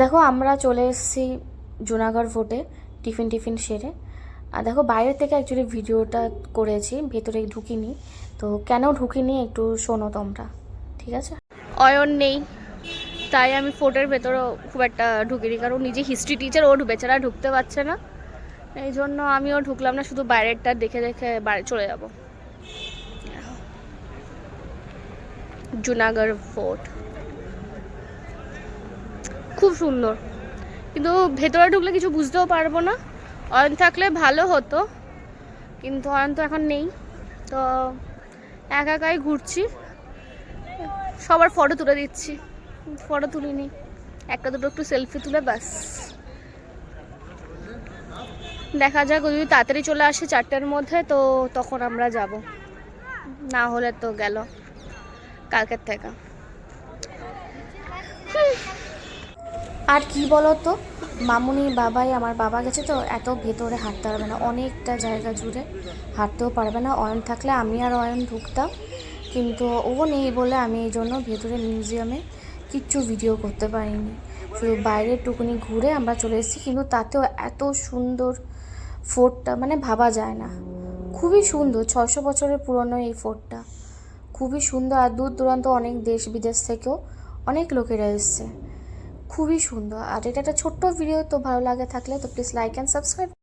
দেখো আমরা চলে এসেছি জুনাগড় ফোর্টে টিফিন সেরে। আর দেখো বাইরের থেকে অ্যাকচুয়ালি ভিডিওটা করেছি, ভেতরে ঢুকিনি। তো কেন ঢুকিনি একটু শোনো তোমরা, ঠিক আছে? অয়ন নেই, তাই আমি ফোর্টের ভেতরেও খুব একটা ঢুকিনি, কারণ নিজে হিস্ট্রি টিচার, ও বেচারা ঢুকতে পারছে না, এই জন্য আমিও ঢুকলাম না, শুধু বাইরেরটা দেখে দেখে বাইরে চলে যাব। জুনাগড় ফোর্ট খুব সুন্দর, কিন্তু ভেতরে ঢুকলে কিছু বুঝতেও পারবো না। অয়ন থাকলে ভালো হতো, কিন্তু অয়ন তো এখন নেই, তো একা একাই ঘুরছি, সবার ফটো তুলে দিচ্ছি। ফটো তুলিনি, একটা দুটো একটু সেলফি তুলে ব্যাস। দেখা যাক, যদি তাড়াতাড়ি চলে আসে 4টের মধ্যে, তো তখন আমরা যাব, না হলে তো গেল কালকের থেকে। আর কি বলো তো, মামুনি বাবাই, আমার বাবা গেছে তো এত ভেতরে হাঁটতে পারবে না, অনেকটা জায়গা জুড়ে হাঁটতেও পারবে না। অয়ন থাকলে আমি আর অয়ন ঢুকতাম, কিন্তু ও নেই বলে আমি এই জন্য ভেতরে মিউজিয়ামে কিচ্ছু ভিডিও করতে পারিনি, শুধু বাইরের টুকুনি ঘুরে আমরা চলে এসেছি। কিন্তু তাতেও এত সুন্দর ফোর্টটা, মানে ভাবা যায় না, খুবই সুন্দর। 600 বছরের পুরনো এই ফোর্টটা, খুবই সুন্দর। আর দূর দূরান্ত অনেক দেশ বিদেশ থেকেও অনেক লোকেরা এসছে, খুবই সুন্দর। আর এটা একটা ছোট্ট ভিডিও, তো ভালো লাগে থাকলে তো প্লিজ লাইক অ্যান্ড সাবস্ক্রাইব।